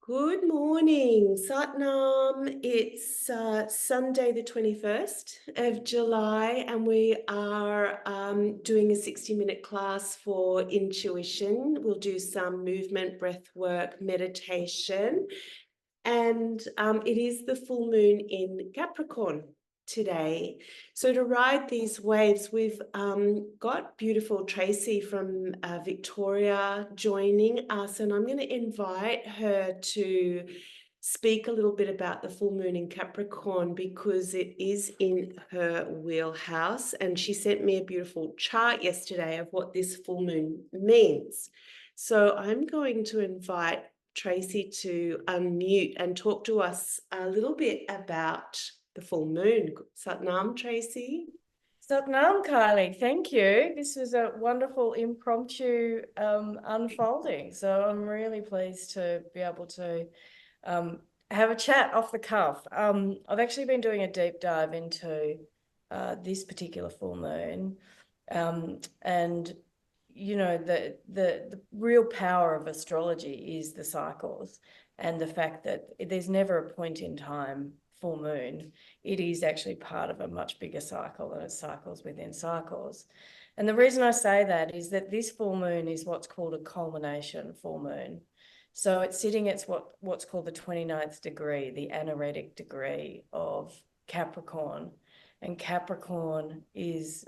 Good morning, Satnam. It's Sunday, the 21st of July, and we are doing a 60-minute class for intuition. We'll do some movement, breath work, meditation, and it is the full moon in Capricorn today. So to ride these waves, we've got beautiful Tracy from Victoria joining us, and I'm going to invite her to speak a little bit about the full moon in Capricorn because it is in her wheelhouse, and she sent me a beautiful chart yesterday of what this full moon means. So I'm going to invite Tracy to unmute and talk to us a little bit about the full moon. Satnam, Tracy. Satnam, Kylie, thank you. This was a wonderful impromptu unfolding. So I'm really pleased to be able to have a chat off the cuff. I've actually been doing a deep dive into this particular full moon. And you know, the real power of astrology is the cycles and the fact that there's never a point in time full moon. It is actually part of a much bigger cycle, and it's cycles within cycles. And the reason I say that is that this full moon is what's called a culmination full moon. So it's sitting at what's called the 29th degree, the anaretic degree of Capricorn. And Capricorn is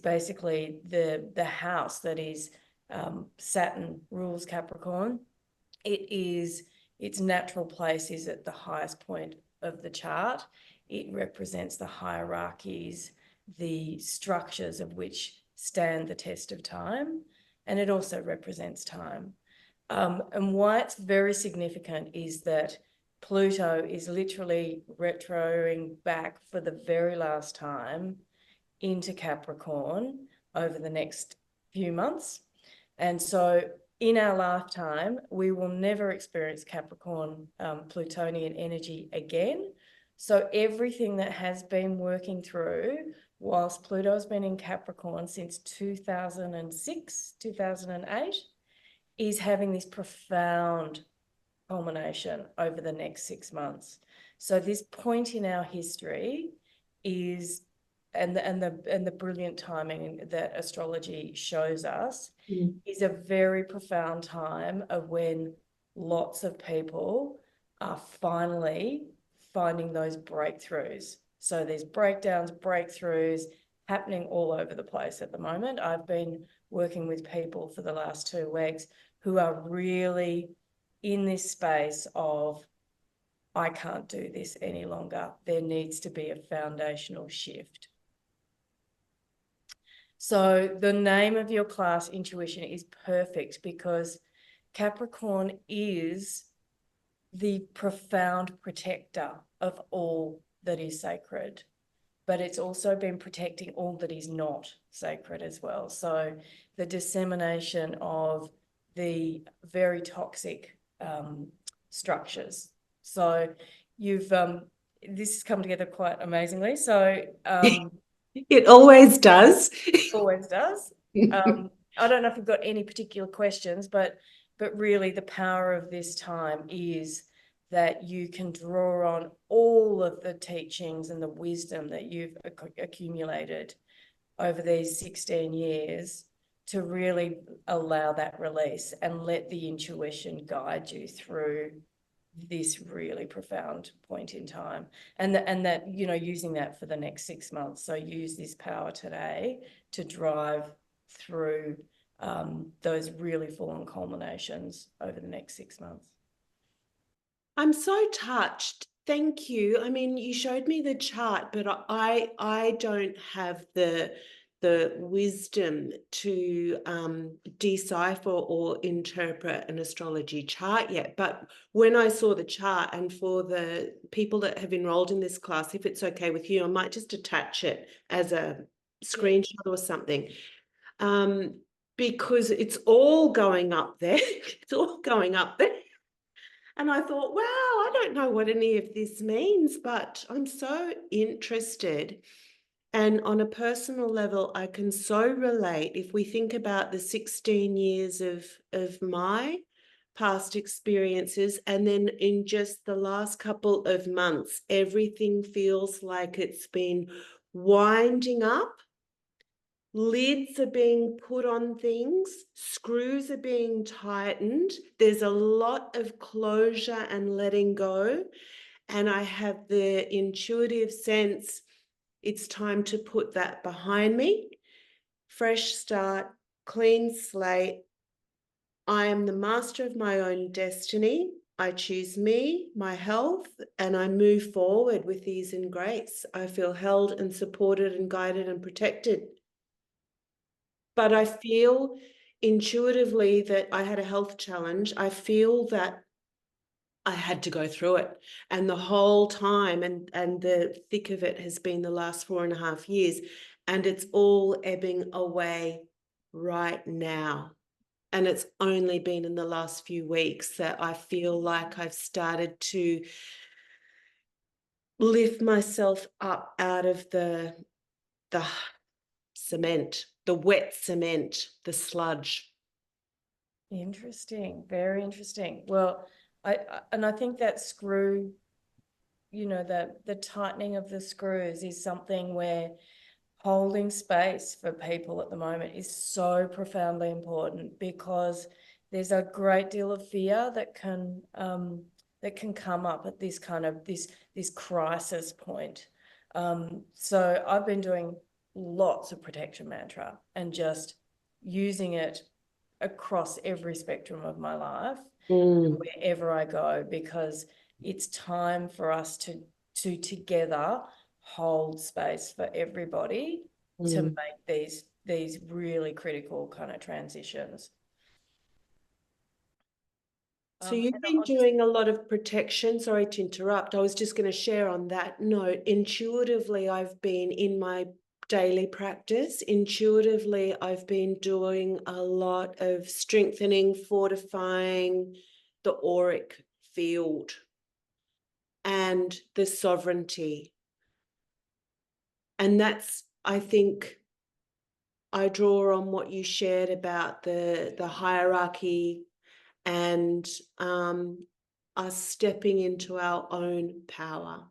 basically the house that is Saturn rules Capricorn. Its natural place is at the highest point of the chart. It represents the hierarchies, the structures of which stand the test of time, and it also represents time. And why it's very significant is that Pluto is literally retroing back for the very last time into Capricorn over the next few months. And so in our lifetime, we will never experience Capricorn Plutonian energy again. So everything that has been working through whilst Pluto has been in Capricorn since 2006, 2008, is having this profound culmination over the next 6 months. So this point in our history is and the brilliant timing that astrology shows us is a very profound time of when lots of people are finally finding those breakthroughs. So there's breakdowns, breakthroughs happening all over the place at the moment. I've been working with people for the last 2 weeks who are really in this space of, I can't do this any longer. There needs to be a foundational shift. So the name of your class, Intuition, is perfect because Capricorn is the profound protector of all that is sacred, but it's also been protecting all that is not sacred as well. So the dissemination of the very toxic structures. So you've this has come together quite amazingly. So It always does. always does. I don't know if you've got any particular questions, but really the power of this time is that you can draw on all of the teachings and the wisdom that you've accumulated over these 16 years to really allow that release and let the intuition guide you through this really profound point in time, and that you know, using that for the next 6 months. So use this power today to drive through those really full-on culminations over the next 6 months. I'm so touched. Thank you. I mean, you showed me the chart, but I don't have the wisdom to decipher or interpret an astrology chart yet. But when I saw the chart, and for the people that have enrolled in this class, if it's okay with you, I might just attach it as a screenshot or something, because it's all going up there. It's all going up there. And I thought, wow, I don't know what any of this means, but I'm so interested. And on a personal level, I can so relate. If we think about the 16 years of my past experiences. And then in just the last couple of months, everything feels like it's been winding up. Lids are being put on things, screws are being tightened. There's a lot of closure and letting go. And I have the intuitive sense it's time to put that behind me. Fresh start, clean slate. I am the master of my own destiny. I choose me, my health, and I move forward with ease and grace. I feel held and supported and guided and protected. But I feel intuitively that I had a health challenge. I feel that I had to go through it. And the whole time, and the thick of it has been the last 4.5 years. And it's all ebbing away right now. And it's only been in the last few weeks that I feel like I've started to lift myself up out of the cement, the wet cement, the sludge. Interesting, very interesting. Well, I think that screw, the tightening of the screws is something where holding space for people at the moment is so profoundly important, because there's a great deal of fear that can come up at this kind of this crisis point. So I've been doing lots of protection mantra and just using it across every spectrum of my life, wherever I go, because it's time for us to together hold space for everybody to make these really critical kind of transitions. So you've And been I'll just doing a lot of protection. Sorry to interrupt. I was just going to share on that note. Intuitively, I've been in my daily practice. Intuitively, I've been doing a lot of strengthening, fortifying the auric field and the sovereignty. And that's, I think, I draw on what you shared about the hierarchy and us stepping into our own power.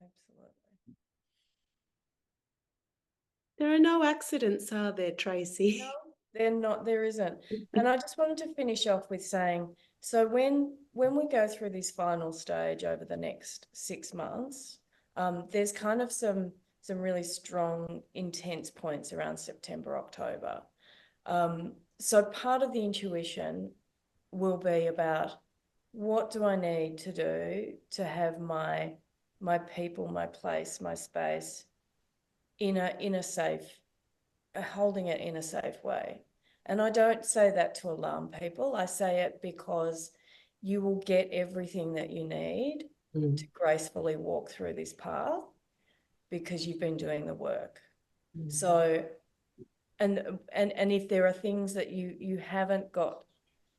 absolutely. There are no accidents, are there, Tracy? No, they're not, there isn't. And I just wanted to finish off with saying, so when we go through this final stage over the next 6 months, there's kind of some really strong, intense points around September, October. So part of the intuition will be about, what do I need to do to have my people, my place, my space in a safe, holding it in a safe way. And I don't say that to alarm people. I say it because you will get everything that you need to gracefully walk through this path, because you've been doing the work. So, and if there are things that you haven't got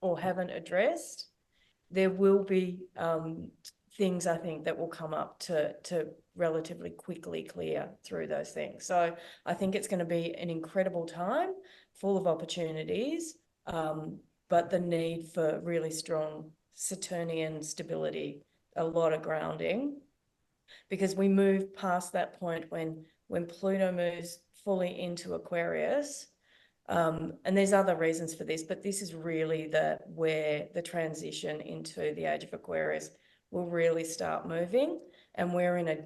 or haven't addressed, there will be things, I think, that will come up to relatively quickly clear through those things. So I think it's going to be an incredible time, full of opportunities, but the need for really strong Saturnian stability, a lot of grounding, because we move past that point when Pluto moves fully into Aquarius. And there's other reasons for this, but this is really where the transition into the age of Aquarius will really start moving, and we're in a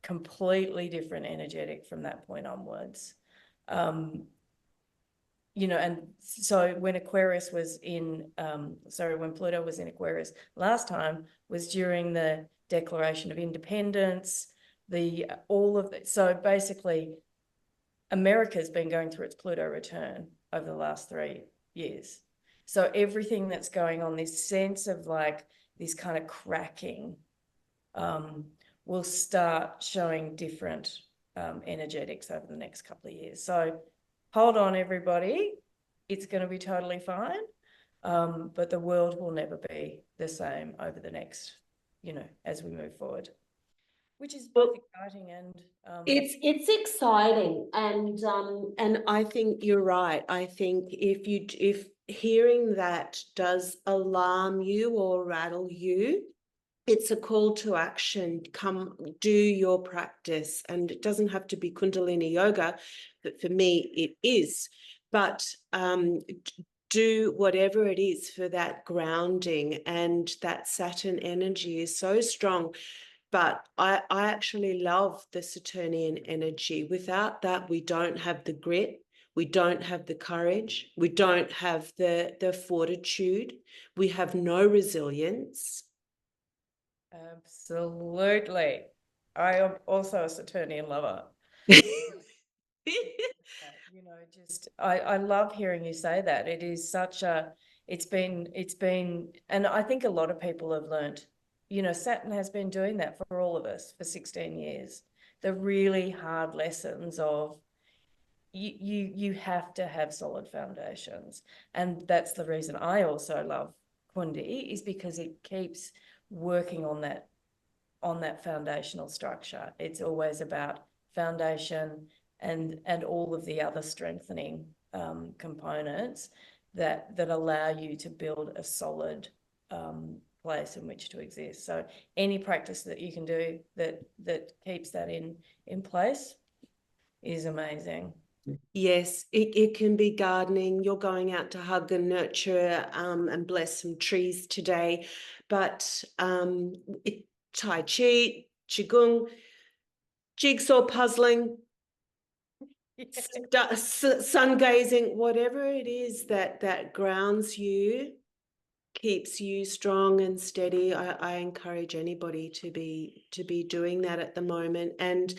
completely different energetic from that point onwards. And so when Aquarius was when Pluto was in Aquarius last time was during the Declaration of Independence, so basically America's been going through its Pluto return over the last 3 years. So everything that's going on, this sense of like this kind of cracking, will start showing different energetics over the next couple of years. So hold on, everybody. It's going to be totally fine. But the world will never be the same over the next, as we move forward, which is both exciting and It's exciting, and I think you're right. I think if hearing that does alarm you or rattle you, it's a call to action. Come do your practice. And it doesn't have to be Kundalini yoga, but for me it is. But do whatever it is for that grounding, and that Saturn energy is so strong. But I actually love the Saturnian energy. Without that, we don't have the grit, we don't have the courage, we don't have the fortitude, we have no resilience. Absolutely. I am also a Saturnian lover. You know, just I love hearing you say that. It is such a, it's been, and I think a lot of people have learnt, you know, Saturn has been doing that for all of us for 16 years. The really hard lessons of you have to have solid foundations. And that's the reason I also love Kundi, is because it keeps working on that foundational structure. It's always about foundation and all of the other strengthening components that allow you to build a solid place in which to exist. So any practice that you can do that keeps that in place is amazing. Yes, it can be gardening. You're going out to hug and nurture and bless some trees today, but Tai Chi, Qigong, jigsaw puzzling, sun gazing, whatever it is that grounds you, keeps you strong and steady. I encourage anybody to be doing that at the moment. And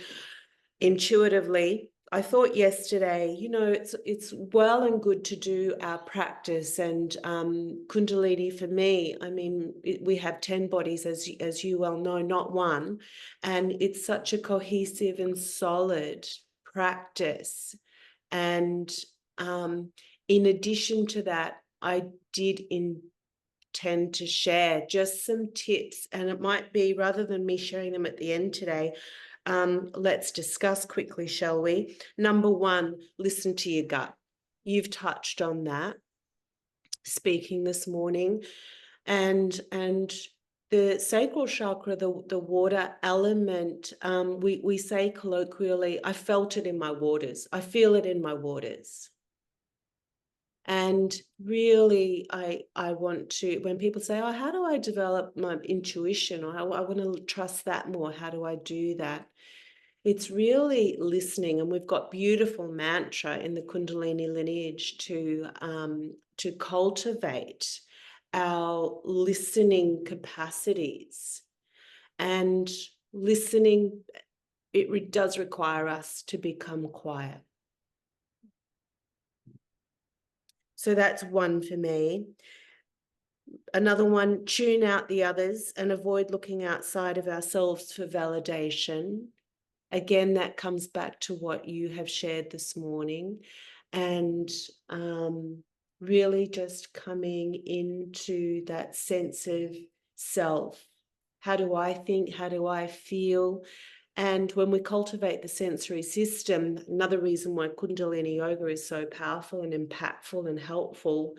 intuitively, I thought yesterday, you know, it's well and good to do our practice, and Kundalini for me, I mean, we have 10 bodies, as you well know, not one, and it's such a cohesive and solid practice. And in addition to that, I did intend to share just some tips, and it might be, rather than me sharing them at the end today, let's discuss quickly, shall we? Number one, listen to your gut. You've touched on that speaking this morning, and the sacral chakra, the water element, we say colloquially, I felt it in my waters. I feel it in my waters. And really, I want to, when people say, oh, how do I develop my intuition, or how I want to trust that more, how do I do that? It's really listening, and we've got beautiful mantra in the Kundalini lineage to cultivate our listening capacities. And listening, it does require us to become quiet. So that's one for me. Another one, tune out the others and avoid looking outside of ourselves for validation. Again, that comes back to what you have shared this morning, and really just coming into that sense of self. How do I think? How do I feel? And when we cultivate the sensory system, another reason why Kundalini Yoga is so powerful and impactful and helpful,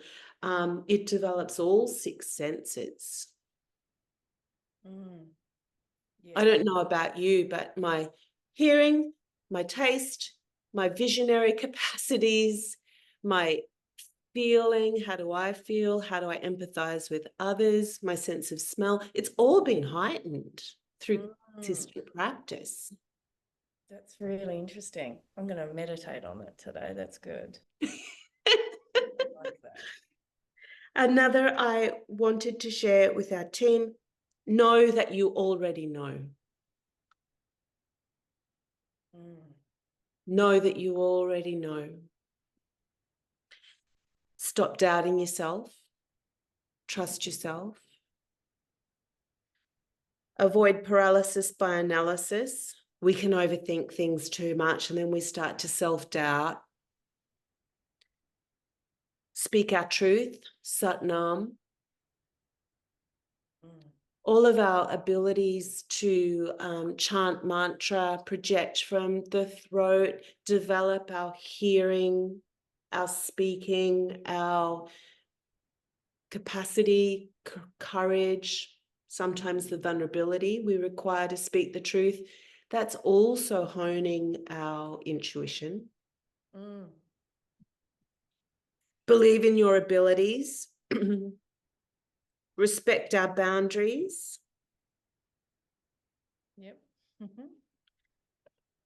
it develops all 6 senses. Yeah. I don't know about you, but my hearing, my taste, my visionary capacities, my feeling, how do I feel? How do I empathize with others? My sense of smell, it's all been heightened through consistent practice. That's really interesting. I'm going to meditate on it today. That's good. Like that. Another I wanted to share with our team, know that you already know. Know that you already know. Stop doubting yourself. Trust yourself. Avoid paralysis by analysis. We can overthink things too much, and then we start to self-doubt. Speak our truth, Satnam. All of our abilities to chant mantra, project from the throat, develop our hearing, our speaking, our capacity, courage, sometimes the vulnerability we require to speak the truth. That's also honing our intuition. Believe in your abilities, respect our boundaries. Yep.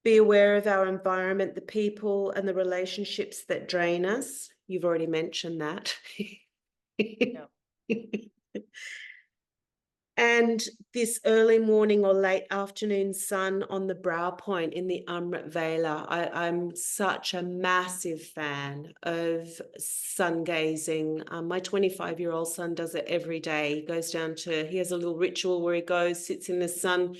Be aware of our environment, the people and the relationships that drain us. You've already mentioned that. Yep. And this early morning or late afternoon sun on the brow point in the Amrit Vela. I'm such a massive fan of sun gazing. My 25-year-old son does it every day. He goes down he has a little ritual where he goes, sits in the sun.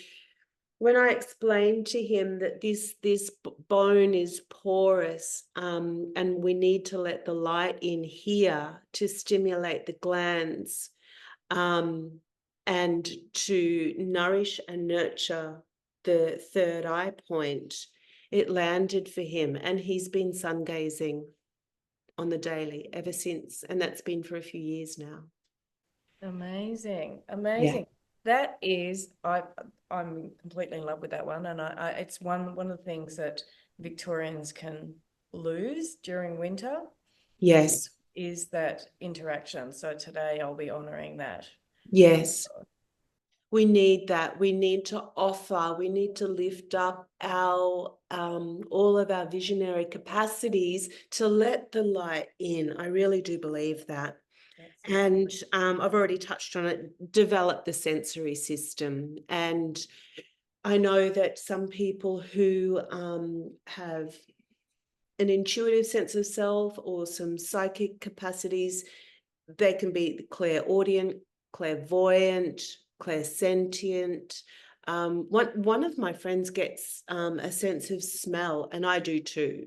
When I explained to him that this bone is porous, and we need to let the light in here to stimulate the glands, and to nourish and nurture the third eye point, it landed for him. And he's been sun gazing on the daily ever since. And that's been for a few years now. Amazing. Yeah. That is, I'm completely in love with that one. And it's one of the things that Victorians can lose during winter. Yes. Is that interaction. So today I'll be honoring that. Yes. We need that. We need to offer, we need to lift up our all of our visionary capacities to let the light in. I really do believe that. And I've already touched on it, develop the sensory system. And I know that some people who have an intuitive sense of self or some psychic capacities, they can be clairaudient, clairvoyant, clairsentient. One of my friends gets a sense of smell, and I do too.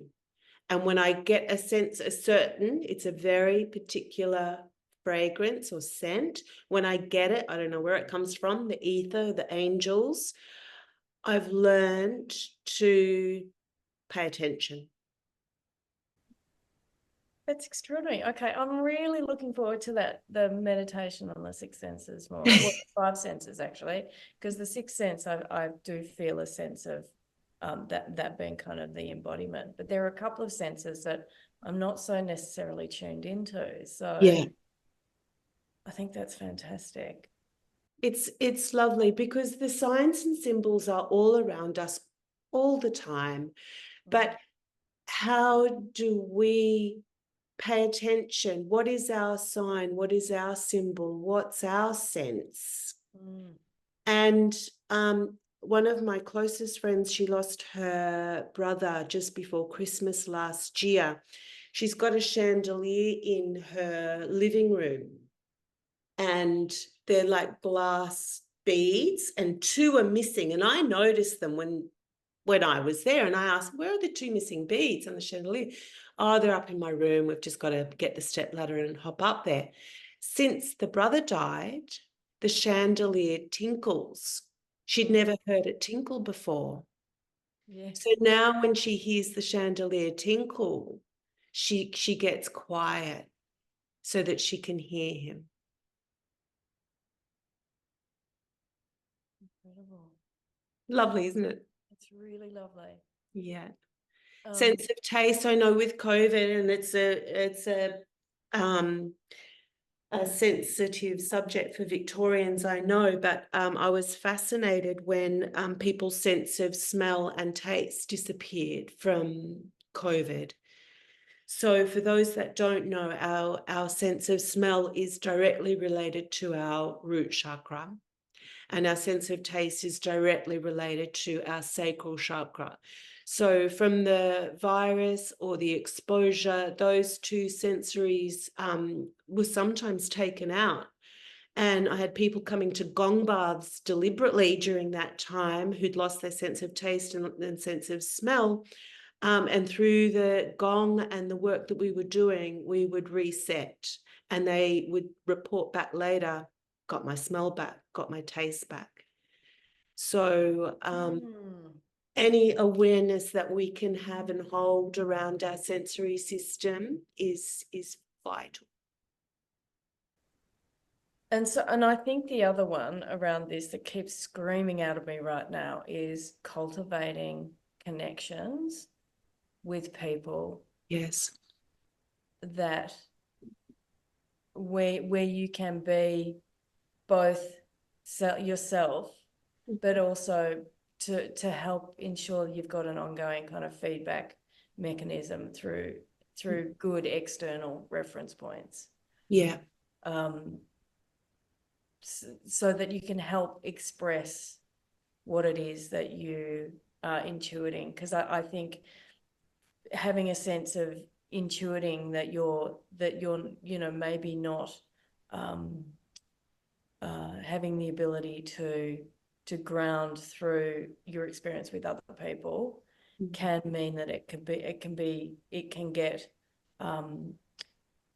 And when I get a sense, it's a very particular fragrance or scent. When I get it, I don't know where it comes from, the ether, the angels. I've learned to pay attention. That's extraordinary. Okay, I'm really looking forward to that, the meditation on the six senses more. Well, five senses actually, because the sixth sense, I do feel a sense of that being kind of the embodiment. But there are a couple of senses that I'm not so necessarily tuned into. So Yeah. I think that's fantastic. It's lovely because the signs and symbols are all around us all the time. But how do we pay attention? What is our sign? What is our symbol? What's our sense? And one of my closest friends, she lost her brother just before Christmas last year. She's got a chandelier in her living room, and they're like glass beads, and two are missing. And I noticed them when I was there, and I asked, where are the two missing beads on the chandelier? Oh, they're up in my room. We've just got to get the step ladder and hop up there. Since the brother died, the chandelier tinkles. She'd never heard it tinkle before. Yes. So now when she hears the chandelier tinkle, she gets quiet so that she can hear him. Incredible. Lovely, isn't it? It's really lovely. Yeah. Sense of taste. I know with COVID, and it's a sensitive subject for Victorians, I know, but I was fascinated when people's sense of smell and taste disappeared from COVID. So for those that don't know, our sense of smell is directly related to our root chakra, and our sense of taste is directly related to our sacral chakra. So from the virus or the exposure, those two sensories were sometimes taken out. And I had people coming to gong baths deliberately during that time who'd lost their sense of taste and sense of smell. And through the gong and the work that we were doing, we would reset, and they would report back later, got my smell back, got my taste back. So any awareness that we can have and hold around our sensory system is vital. And I think the other one around this that keeps screaming out of me right now is cultivating connections with people Yes. that where you can be both yourself, but also to help ensure you've got an ongoing kind of feedback mechanism through good external reference points. Yeah. So that you can help express what it is that you are intuiting. Because I think having a sense of intuiting that you're maybe not having the ability to ground through your experience with other people can mean that it can get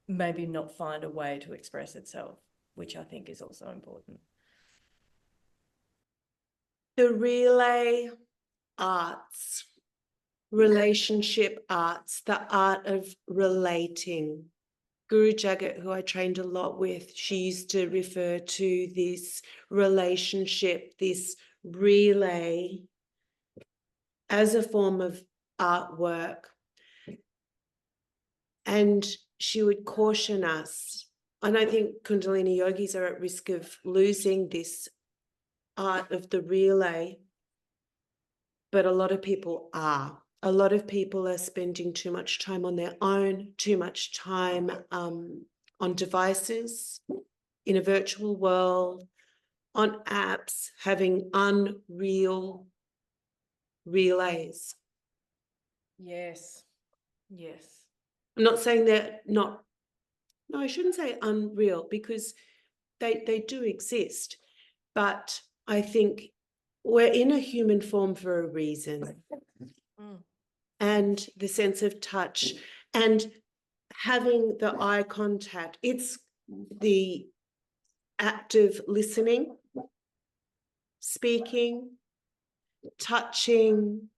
maybe not find a way to express itself, which I think is also important. The relay arts, relationship arts, the art of relating. Guru Jagat, who I trained a lot with, she used to refer to this relationship, this relay, as a form of artwork. And she would caution us. And I think Kundalini yogis are at risk of losing this art of the relay, but a lot of people are. A lot of people are spending too much time on their own, too much time on devices, in a virtual world, on apps, having unreal relays. Yes. I'm not saying they're not, no, I shouldn't say unreal, because they do exist. But I think we're in a human form for a reason. And the sense of touch and having the eye contact, it's the act of listening, speaking, touching,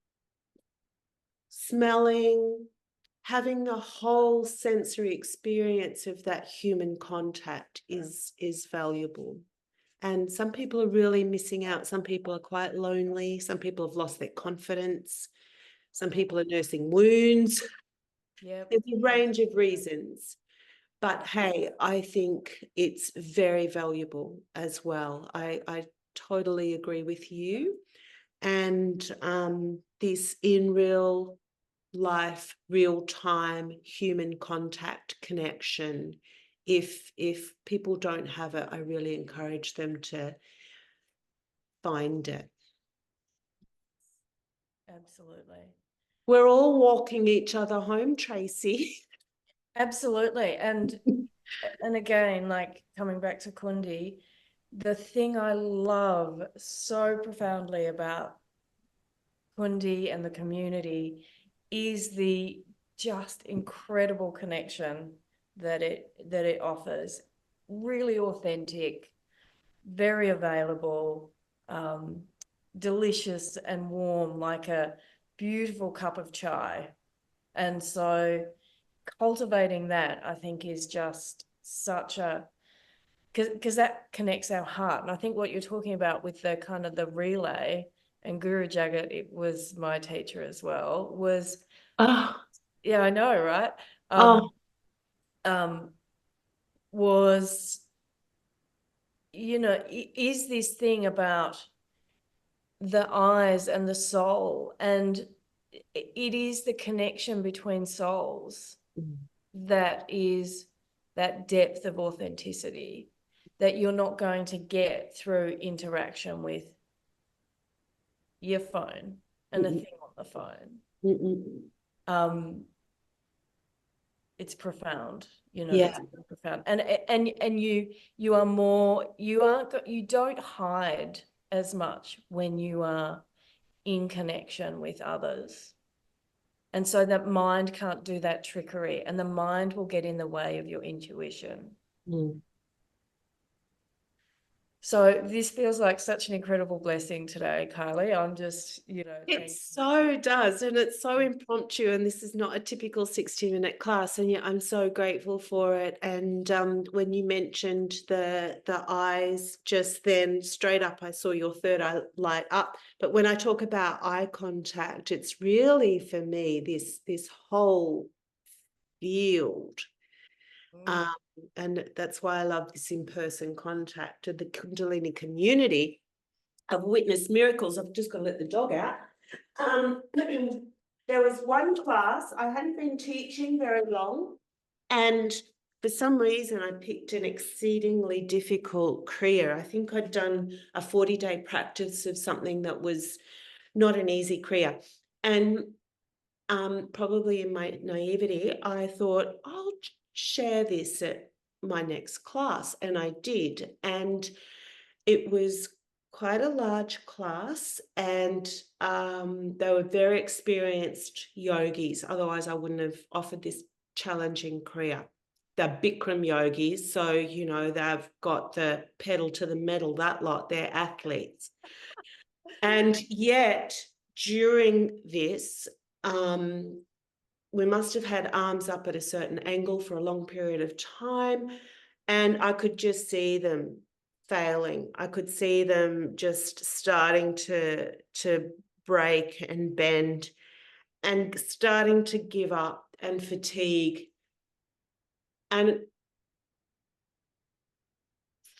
smelling, having the whole sensory experience of that human contact is valuable. And some people are really missing out. Some people are quite lonely. Some people have lost their confidence. Some people are nursing wounds. Yep. There's a range of reasons. But hey, I think it's very valuable as well. I totally agree with you. And this in real life, real time, human contact connection, if people don't have it, I really encourage them to find it. Absolutely. We're all walking each other home, Tracy. Absolutely. And again, like coming back to Kundi, the thing I love so profoundly about Kundi and the community is the just incredible connection that it offers. Really authentic, very available, delicious and warm, like a beautiful cup of chai. And so cultivating that, I think, is just such a, because that connects our heart. And I think what you're talking about with the kind of the relay, and Guru Jagat, it was my teacher as well, was, Oh, yeah, I know, right? oh, Was, is this thing about the eyes and the soul, and it is the connection between souls that is that depth of authenticity that you're not going to get through interaction with your phone and a thing on the phone. It's profound, yeah. it's profound. And you are more, you don't hide as much when you are in connection with others. And so that mind can't do that trickery, and the mind will get in the way of your intuition. So this feels like such an incredible blessing today, Kylie. I'm just, It so does, and it's so impromptu, and this is not a typical 60-minute class, and yet I'm so grateful for it. And when you mentioned the eyes just then, straight up, I saw your third eye light up. But when I talk about eye contact, it's really for me this whole field. And that's why I love this in-person contact of the Kundalini community. I've witnessed miracles. I've just got to let the dog out. There was one class, I hadn't been teaching very long, and for some reason I picked an exceedingly difficult Kriya. I think I'd done a 40-day practice of something that was not an easy Kriya. And probably in my naivety, I thought, I'll share this at my next class. And I did. And it was quite a large class, and they were very experienced yogis. Otherwise, I wouldn't have offered this challenging Kriya. They're Bikram yogis, so, they've got the pedal to the metal, that lot, they're athletes. And yet, during this, we must have had arms up at a certain angle for a long period of time, and I could just see them failing. I could see them just starting to break and bend and starting to give up and fatigue. And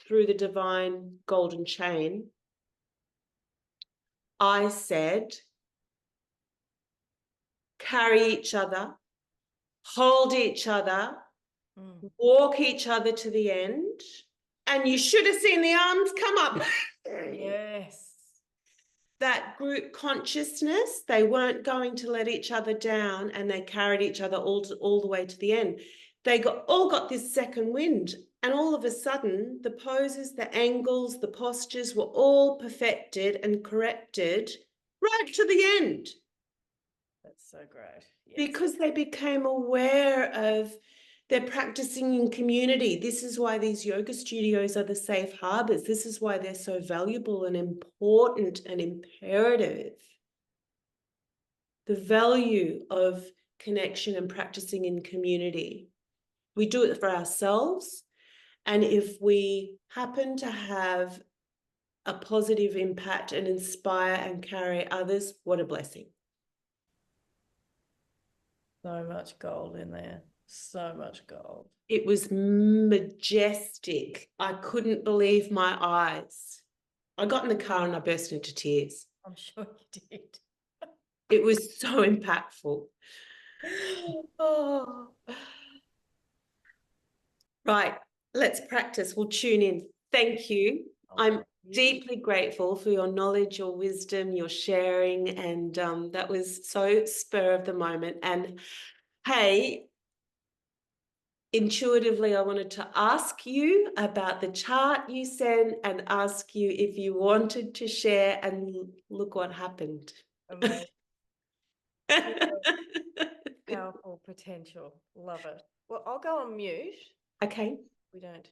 through the divine golden chain, I said, carry each other, hold each other, walk each other to the end. And you should have seen the arms come up. Yes. That group consciousness, they weren't going to let each other down, and they carried each other all the way to the end. They all got this second wind, and all of a sudden, the poses, the angles, the postures were all perfected and corrected right to the end. That's so great. Yes. Because they became aware of they're practicing in community. This is why these yoga studios are the safe harbors. This is why they're so valuable and important and imperative. The value of connection and practicing in community. We do it for ourselves. And if we happen to have a positive impact and inspire and carry others, what a blessing. So much gold in there. So much gold. It was majestic. I couldn't believe my eyes. I got in the car and I burst into tears. I'm sure you did. It was so impactful. Oh. Right, let's practice. We'll tune in. Thank you. I'm deeply grateful for your knowledge, your wisdom, your sharing, and that was so spur of the moment. And hey, intuitively, I wanted to ask you about the chart you sent and ask you if you wanted to share, and look what happened. Amazing. Powerful potential. Love it. Well, I'll go on mute. Okay. We don't